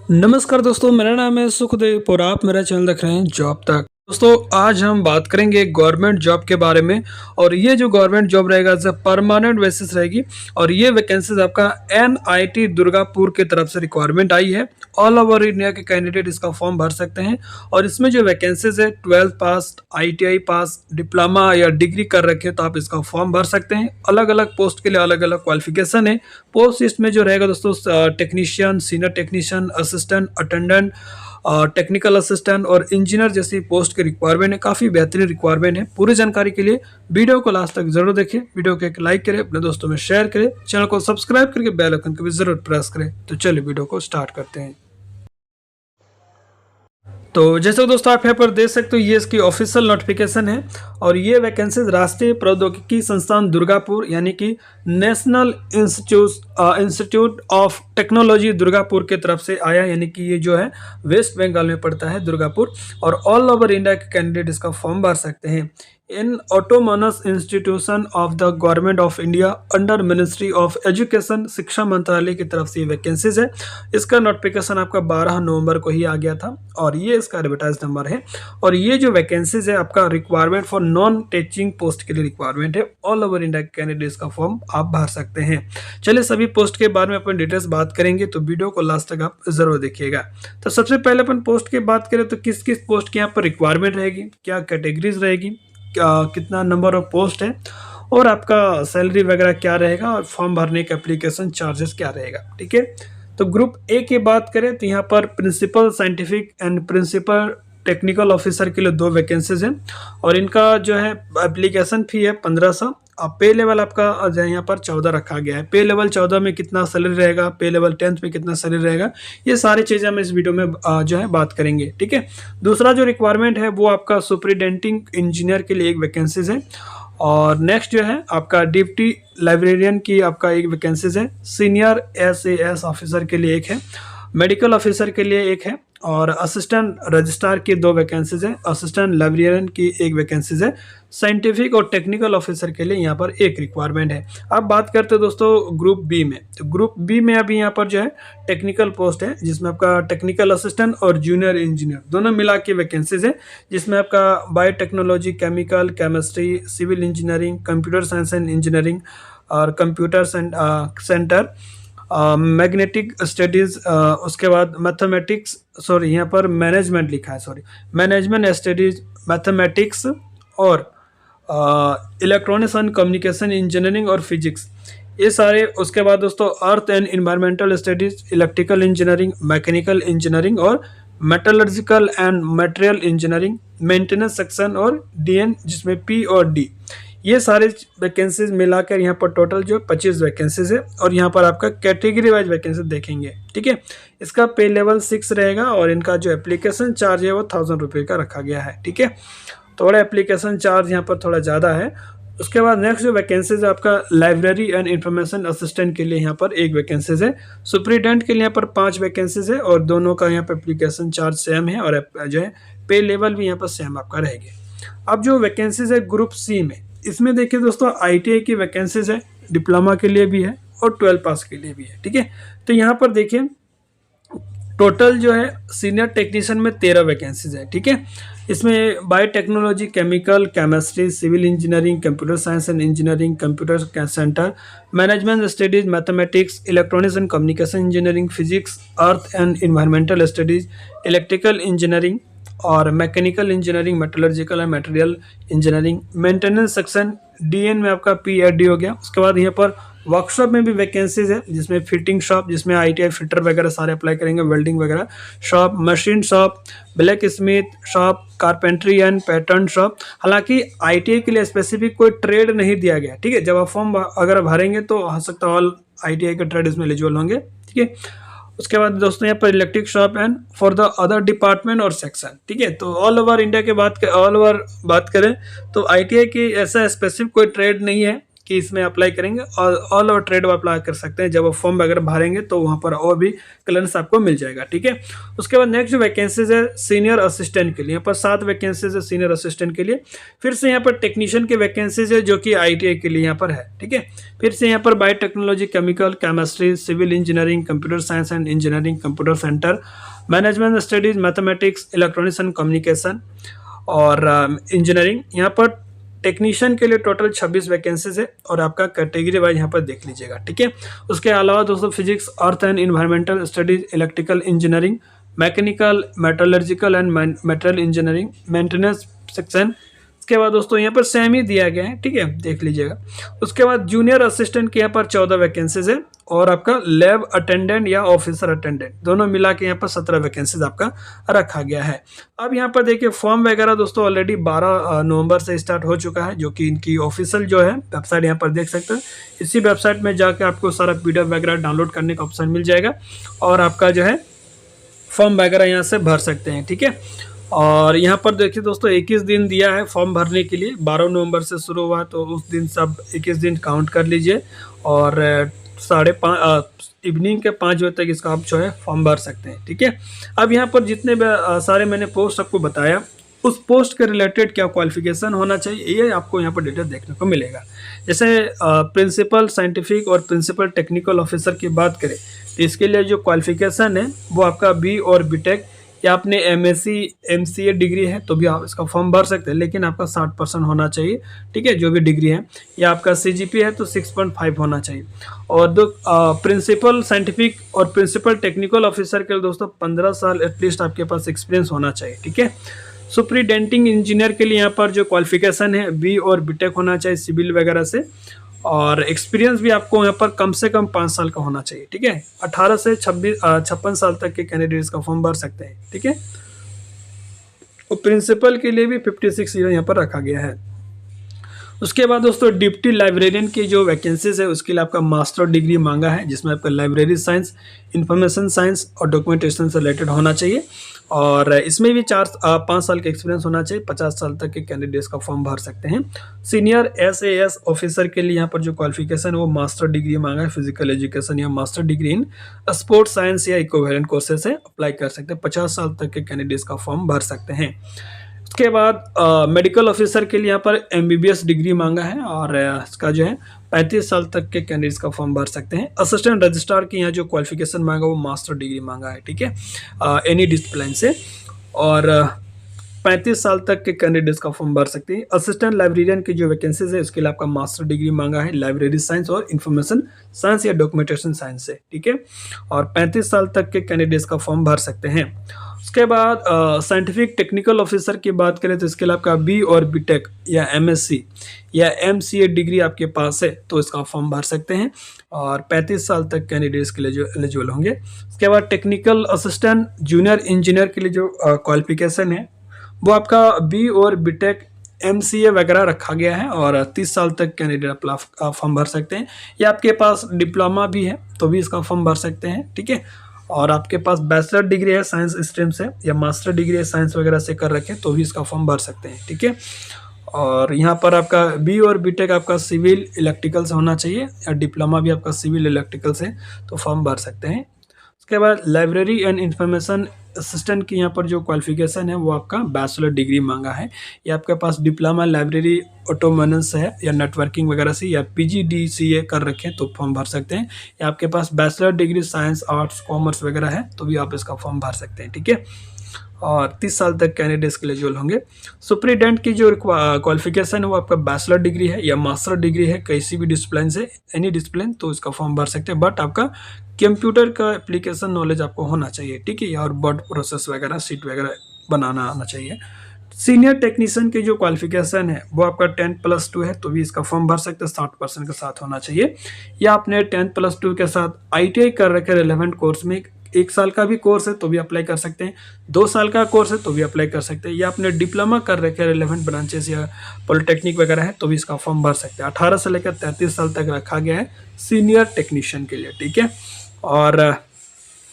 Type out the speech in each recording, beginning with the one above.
नमस्कार दोस्तों, मेरा नाम है सुखदेव और आप मेरा चैनल देख रहे हैं जॉब तक। दोस्तों, आज हम बात करेंगे गवर्नमेंट जॉब के बारे में। और ये जो गवर्नमेंट जॉब रहेगा एज परमानेंट बेसिस रहेगी। और ये वैकेंसीज आपका एनआईटी दुर्गापुर की तरफ से रिक्वायरमेंट आई है। ऑल ओवर इंडिया के कैंडिडेट इसका फॉर्म भर सकते हैं। और इसमें जो वैकेंसीज है 12th पास, आईटीआई पास, डिप्लोमा या डिग्री कर रखे तो आप इसका फॉर्म भर सकते हैं। अलग अलग पोस्ट के लिए अलग अलग क्वालिफिकेशन है। पोस्ट इसमें जो रहेगा दोस्तों, technician, senior technician, assistant, attendant, technical assistant और इंजीनियर जैसी पोस्ट की रिक्वायरमेंट है। काफ़ी बेहतरीन रिक्वायरमेंट है। पूरी जानकारी के लिए वीडियो को लास्ट तक जरूर देखें। वीडियो को एक लाइक करें, अपने दोस्तों में शेयर करें, चैनल को सब्सक्राइब करके बेल आइकन को भी जरूर प्रेस करें। तो चलिए वीडियो को स्टार्ट करते हैं। तो जैसे दोस्तों आप यहाँ पर देख सकते हो, ये इसकी ऑफिशियल नोटिफिकेशन है। और ये वैकेंसीज राष्ट्रीय प्रौद्योगिकी संस्थान दुर्गापुर यानी कि national institute of technology Durgapur की तरफ से आया, यानी कि ये जो है वेस्ट बंगाल में पड़ता है दुर्गापुर। और ऑल ओवर इंडिया के कैंडिडेट इसका फॉर्म भर सकते हैं। In autonomous institution of the government of India under ministry of education, शिक्षा मंत्रालय की तरफ से ये वैकेंसीज है। इसका नोटिफिकेशन आपका 12 नवंबर को ही आ गया था और ये इसका एडवर्टाइज नंबर है। और ये जो वैकेंसीज है आपका requirement for non teaching post के लिए रिक्वायरमेंट है। ऑल ओवर इंडिया के कैंडिडेट्स का फॉर्म आप भर सकते हैं। चलिए सभी पोस्ट के बारे में अपन डिटेल्स बात करेंगे, तो वीडियो को लास्ट तक आप जरूर देखिएगा। तो सबसे पहले अपन पोस्ट की बात करें तो किस किस पोस्ट की यहाँ पर रिक्वायरमेंट रहेगी, क्या कैटेगरीज रहेगी, कितना नंबर ऑफ पोस्ट है और आपका सैलरी वगैरह क्या रहेगा और फॉर्म भरने के एप्लीकेशन चार्जेस क्या रहेगा। ठीक है, तो ग्रुप ए की बात करें तो यहाँ पर principal scientific and principal technical officer के लिए 2 वैकेंसीज हैं। और इनका जो है एप्लीकेशन फी है 1500। अब पे लेवल आपका जो है यहाँ पर 14 रखा गया है। पे लेवल 14 में कितना सैलरी रहेगा, पे लेवल 10th में कितना सैलरी रहेगा, ये सारी चीज़ें हम इस वीडियो में जो है बात करेंगे। ठीक है, दूसरा जो रिक्वायरमेंट है वो आपका सुपरिटेंडिंग इंजीनियर के लिए एक वैकेंसीज है। और नेक्स्ट जो है आपका डिप्टी लाइब्रेरियन की आपका एक वैकेंसीज है। सीनियर SAS ऑफिसर के लिए एक है। मेडिकल ऑफिसर के लिए एक है। और असिस्टेंट रजिस्ट्रार की 2 वैकेंसीज है। असिस्टेंट लाइब्रेरियन की एक वैकेंसीज है। साइंटिफिक और टेक्निकल ऑफिसर के लिए यहाँ पर एक रिक्वायरमेंट है। अब बात करते हैं दोस्तों ग्रुप बी में। तो ग्रुप बी में अभी यहाँ पर जो है टेक्निकल पोस्ट है, जिसमें आपका टेक्निकल असिस्टेंट और जूनियर इंजीनियर दोनों मिला के वैकेंसीज है। जिसमें आपका biotechnology, chemical, chemistry, civil engineering, computer science and engineering और कंप्यूटर सेंटर, मैग्नेटिक स्टडीज़, उसके बाद मैथमेटिक्स, सॉरी यहाँ पर मैनेजमेंट लिखा है, सॉरी मैनेजमेंट स्टडीज, मैथमेटिक्स और इलेक्ट्रॉनिक्स एंड कम्युनिकेशन इंजीनियरिंग और फिजिक्स, ये सारे। उसके बाद दोस्तों earth and environmental studies, electrical engineering, mechanical engineering और metallurgical and material engineering, maintenance section और DN जिसमें P और D, ये सारे वैकेंसीज मिलाकर यहाँ पर टोटल जो 25 वैकेंसीज है। और यहाँ पर आपका कैटेगरी वाइज वैकेंसी देखेंगे। ठीक है, इसका पे लेवल 6 रहेगा और इनका जो एप्लीकेशन चार्ज है वो 1000 रुपये का रखा गया है। ठीक है, थोड़ा एप्लीकेशन चार्ज यहाँ पर थोड़ा ज़्यादा है। उसके बाद नेक्स्ट जो वैकेंसीज है आपका लाइब्रेरी एंड इंफॉर्मेशन असिस्टेंट के लिए यहाँ पर एक वैकेंसीज है। सुपरिटेंडेंट के लिए यहाँ पर 5 वैकेंसीज है और दोनों का यहाँ पर एप्लीकेशन चार्ज सेम है और जो है पे लेवल भी यहाँ पर सेम आपका रहेगा। अब जो वैकेंसीज है ग्रुप सी में, इसमें देखिए दोस्तों ITI की वैकेंसीज है, डिप्लोमा के लिए भी है और 12 पास के लिए भी है। ठीक है, तो यहाँ पर देखिए टोटल जो है सीनियर टेक्नीशियन में 13 वैकेंसीज है। ठीक है, इसमें biotechnology, chemical, chemistry, civil engineering, computer science and engineering, computer centre, management studies, mathematics, electronics and communication engineering, physics, earth and environmental studies, electrical engineering और mechanical engineering, metallurgical and material engineering, maintenance section, DN में आपका PhD हो गया। उसके बाद यहाँ पर workshop में भी वैकेंसीज है, जिसमें फिटिंग शॉप, जिसमें ITI फिटर वगैरह सारे अप्लाई करेंगे, वेल्डिंग वगैरह shop, machine shop, black Smith shop, carpentry and pattern shop. हालांकि ITI के लिए स्पेसिफिक कोई ट्रेड नहीं दिया गया। ठीक है, जब आप फॉर्म अगर भरेंगे तो हो सकता है ऑल ITI के ट्रेड इसमें एलिजिबल होंगे। ठीक है, उसके बाद दोस्तों यहाँ पर electric shop and for the other department और सेक्शन। ठीक है, तो ऑल ओवर इंडिया के ऑल ओवर बात करें तो ITI की ऐसा स्पेसिफिक कोई ट्रेड नहीं है। कि इसमें अप्लाई करेंगे और ऑल ओवर ट्रेड अप्लाई कर सकते हैं। जब आप फॉर्म वगैरह भरेंगे तो वहाँ पर और भी क्लियरेंस आपको मिल जाएगा, ठीक है। उसके बाद नेक्स्ट जो वैकेंसीज है सीनियर असिस्टेंट के लिए, यहाँ पर 7 वैकेंसीज है सीनियर असिस्टेंट के लिए। फिर से यहाँ पर टेक्नीशियन की वैकेंसीज है जो कि ITI के लिए यहाँ पर है, ठीक है। फिर से यहाँ पर biotechnology, chemical, chemistry, civil engineering, computer science and engineering, computer centre, management studies, mathematics, electronics and communication और इंजीनियरिंग। यहाँ पर टेक्नीशियन के लिए टोटल 26 वैकेंसीज है और आपका कैटेगरी वाइज यहाँ पर देख लीजिएगा, ठीक है। उसके अलावा दोस्तों physics, earth and environmental studies, electrical engineering, mechanical, metallurgical and material engineering, maintenance section. उसके बाद दोस्तों यहाँ पर सेम ही दिया गया है, ठीक है, देख लीजिएगा। उसके बाद जूनियर असिस्टेंट के यहाँ पर 14 वैकेंसीज है और आपका लैब अटेंडेंट या ऑफिसर अटेंडेंट दोनों मिला के यहाँ पर 17 वैकेंसीज आपका रखा गया है। अब यहाँ पर देखिए फॉर्म वगैरह दोस्तों ऑलरेडी 12 नवंबर से स्टार्ट हो चुका है, जो कि इनकी ऑफिशियल जो है वेबसाइट यहाँ पर देख सकते हैं। इसी वेबसाइट में जाकर आपको सारा PDF वगैरह डाउनलोड करने का ऑप्शन मिल जाएगा और आपका जो है फॉर्म वगैरह यहाँ से भर सकते हैं, ठीक है। और यहाँ पर देखिए दोस्तों 21 दिन दिया है फॉर्म भरने के लिए, 12 नवंबर से शुरू हुआ तो उस दिन सब 21 दिन काउंट कर लीजिए और 5:30 इवनिंग के 5 बजे तक इसका आप जो है फॉर्म भर सकते हैं, ठीक है। अब यहाँ पर जितने सारे मैंने पोस्ट आपको बताया उस पोस्ट के रिलेटेड क्या क्वालिफिकेशन होना चाहिए ये आपको यहाँ पर डिटेल देखने को मिलेगा। जैसे प्रिंसिपल साइंटिफिक और प्रिंसिपल टेक्निकल ऑफिसर की बात करें तो इसके लिए जो क्वालिफिकेशन है वो आपका B और BTech या आपने MSc MCA डिग्री है तो भी आप इसका फॉर्म भर सकते हैं, लेकिन आपका 60% होना चाहिए, ठीक है, जो भी डिग्री है। या आपका CGPA है तो 6.5 होना चाहिए। और दो प्रिंसिपल साइंटिफिक और प्रिंसिपल टेक्निकल ऑफिसर के लिए दोस्तों 15 साल एटलीस्ट आपके पास एक्सपीरियंस होना चाहिए, ठीक है। सुपरिटेंडिंग इंजीनियर के लिए यहाँ पर जो क्वालिफिकेशन है B और BTech होना चाहिए सिविल वगैरह से, और एक्सपीरियंस भी आपको यहाँ पर कम से कम 5 साल का होना चाहिए, ठीक है। 18 से 56 साल तक के कैंडिडेट्स का फॉर्म भर सकते हैं, ठीक है। और प्रिंसिपल के लिए भी 56 ईयर यहाँ पर रखा गया है। उसके बाद दोस्तों डिप्टी लाइब्रेरियन की जो वैकेंसीज है उसके लिए आपका मास्टर डिग्री मांगा है, जिसमें आपका लाइब्रेरी साइंस, इंफॉर्मेशन साइंस और डॉक्यूमेंटेशन से रिलेटेड होना चाहिए। और इसमें भी 5 साल का एक्सपीरियंस होना चाहिए। 50 साल तक के कैंडिडेट्स का फॉर्म भर सकते हैं। सीनियर SAS ऑफिसर के लिए यहाँ पर जो क्वालिफिकेशन है वो मास्टर डिग्री मांगा है, फिजिकल एजुकेशन या master degree in sports science या इक्विवेलेंट कोर्सेज से अप्लाई कर सकते हैं। 50 साल तक के कैंडिडेट्स का फॉर्म भर सकते हैं। उसके बाद मेडिकल ऑफिसर के लिए यहाँ पर MBBS डिग्री मांगा है और इसका जो है 35 साल तक के कैंडिडेट्स का फॉर्म भर सकते हैं। असिस्टेंट रजिस्ट्रार की यहाँ जो क्वालिफिकेशन मांगा वो मास्टर डिग्री मांगा है, ठीक है, एनी डिसिप्लिन से, और 35 साल तक के कैंडिडेट्स का फॉर्म भर सकते हैं। असिस्टेंट लाइब्रेरियन की जो वैकेंसीज है उसके लिए आपका मास्टर डिग्री मांगा है लाइब्रेरी साइंस और इंफॉर्मेशन साइंस या डॉक्यूमेंटेशन साइंस से, ठीक है, और 35 साल तक के कैंडिडेट्स का फॉर्म भर सकते हैं। उसके बाद साइंटिफिक टेक्निकल ऑफिसर की बात करें तो इसके लिए आपका B और BTech या MSc या MCA डिग्री आपके पास है तो इसका फॉर्म भर सकते हैं और 35 साल तक कैंडिडेट्स के लिए जो एलिजिबल होंगे। उसके बाद टेक्निकल असिस्टेंट जूनियर इंजीनियर के लिए जो क्वालिफिकेशन है वो आपका B और BTech MCA वगैरह रखा गया है और 30 साल तक कैंडिडेट अपना फॉर्म भर सकते हैं। या आपके पास डिप्लोमा भी है तो भी इसका फॉर्म भर सकते हैं, ठीक है, और आपके पास बैचलर डिग्री है साइंस स्ट्रीम से या मास्टर डिग्री है साइंस वगैरह से कर रखे तो भी इसका फॉर्म भर सकते हैं, ठीक है। और यहाँ पर आपका B और BTech आपका सिविल इलेक्ट्रिकल से होना चाहिए या डिप्लोमा भी आपका सिविल इलेक्ट्रिकल से तो फॉर्म भर सकते हैं। उसके बाद लाइब्रेरी एंड इंफॉर्मेशन असिस्टेंट की यहाँ पर जो क्वालिफिकेशन है वो आपका बैचलर डिग्री मांगा है। या आपके पास डिप्लोमा लाइब्रेरी ऑटोमेनेंस है या नेटवर्किंग वगैरह से या PGDCA कर रखें तो फॉर्म भर सकते हैं। या आपके पास bachelor degree science arts commerce वगैरह है तो भी आप इसका फॉर्म भर सकते हैं, ठीक है, और 30 साल तक कैंडिडेट्स के लिए एलिजिबल होंगे। सुपरिटेंडेंट की जो क्वालिफिकेशन है वो आपका बैचलर डिग्री है या मास्टर डिग्री है किसी भी डिसिप्लिन से, एनी डिसिप्लिन, तो इसका फॉर्म भर सकते हैं। बट आपका कंप्यूटर का एप्लीकेशन नॉलेज आपको होना चाहिए, ठीक है, और वर्ड प्रोसेस वगैरह शीट वगैरह बनाना आना चाहिए। सीनियर टेक्नीशियन की जो क्वालिफिकेशन है वो आपका 10+2 है तो भी इसका फॉर्म भर सकते हैं, 60% के साथ होना चाहिए। या आपने 10+2 के साथ ITI कर रखे रिलेवेंट कोर्स में 1 साल का भी कोर्स है तो भी अप्लाई कर सकते हैं, 2 साल का कोर्स है तो भी अप्लाई कर सकते हैं। या आपने डिप्लोमा कर रखे रिलेवेंट ब्रांचेस या पॉलिटेक्निक वगैरह है तो भी इसका फॉर्म भर सकते हैं। 18 से लेकर 33 साल तक रखा गया है सीनियर टेक्नीशियन के लिए, ठीक है। और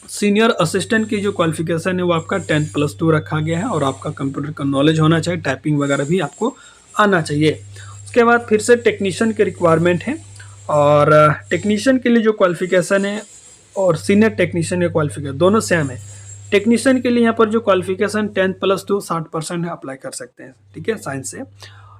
सीनियर असिस्टेंट की जो क्वालिफिकेशन है वो आपका 10+2 रखा गया है और आपका कंप्यूटर का नॉलेज होना चाहिए, टाइपिंग वगैरह भी आपको आना चाहिए। उसके बाद फिर से टेक्नीशियन के रिक्वायरमेंट है, और टेक्नीशियन के लिए जो क्वालिफिकेशन है और सीनियर टेक्नीशियन के क्वालिफिकेशन दोनों सेम है। टेक्नीशियन के लिए यहाँ पर जो क्वालिफिकेशन 10+2 60% है, अप्लाई कर सकते हैं, ठीक है, साइंस से,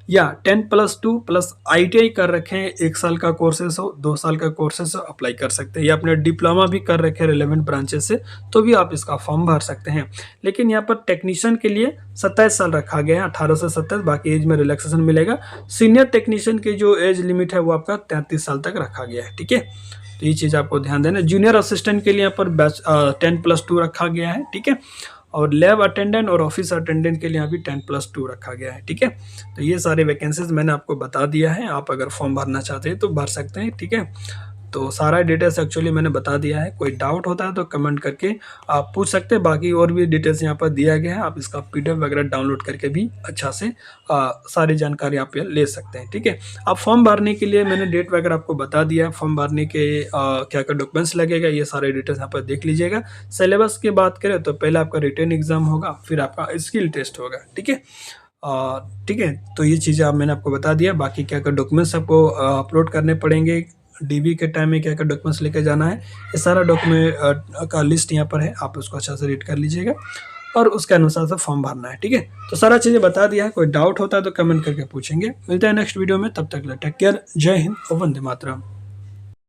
या 10+2 प्लस ITI कर रखे हैं, 1 साल का कोर्सेस हो, 2 साल का कोर्सेस हो, अप्लाई कर सकते हैं, या अपने डिप्लोमा भी कर रखे हैं रिलेवेंट ब्रांचेस से, तो भी आप इसका फॉर्म भर सकते हैं। लेकिन यहाँ पर टेक्नीशियन के लिए 27 साल रखा गया है, 18 से 27, बाकी एज में रिलैक्सेशन मिलेगा। सीनियर टेक्नीशियन की जो एज लिमिट है वो आपका 33 साल तक रखा गया है, ठीक है, तो ये चीज़ आपको ध्यान देना। जूनियर असिस्टेंट के लिए यहाँ पर 10+2 रखा गया है, ठीक है, और लैब अटेंडेंट और ऑफिस अटेंडेंट के लिए यहाँ भी 10+2 रखा गया है, ठीक है। तो ये सारे वैकेंसीज मैंने आपको बता दिया है, आप अगर फॉर्म भरना चाहते हैं तो भर सकते हैं, ठीक है। तो सारा डिटेल्स एक्चुअली मैंने बता दिया है, कोई डाउट होता है तो कमेंट करके आप पूछ सकते हैं, बाकी और भी डिटेल्स यहाँ पर दिया गया है, आप इसका PDF वगैरह डाउनलोड करके भी अच्छा से सारी जानकारी आप ले सकते हैं, ठीक है। अब फॉर्म भरने के लिए मैंने डेट वगैरह आपको बता दिया है, फॉर्म भरने के क्या क्या डॉक्यूमेंट्स लगेगा, ये सारे डिटेल्स यहाँ पर देख लीजिएगा। सिलेबस की बात करें तो पहले आपका रिटन एग्जाम होगा, फिर आपका स्किल टेस्ट होगा, ठीक है, ठीक है। तो ये चीज़ें मैंने आपको बता दिया, बाकी क्या क्या डॉक्यूमेंट्स आपको अपलोड करने पड़ेंगे, DV के टाइम में क्या क्या डॉक्यूमेंट्स लेके जाना है, ये सारा डॉक्यूमेंट का लिस्ट यहाँ पर है, आप उसको अच्छा से रीड कर लीजिएगा और उसके अनुसार से फॉर्म भरना है, ठीक है। तो सारा चीज़ें बता दिया है, कोई डाउट होता है तो कमेंट करके पूछेंगे। मिलते हैं नेक्स्ट वीडियो में, तब तक टेक केयर, जय हिंद और वंदे मातरम।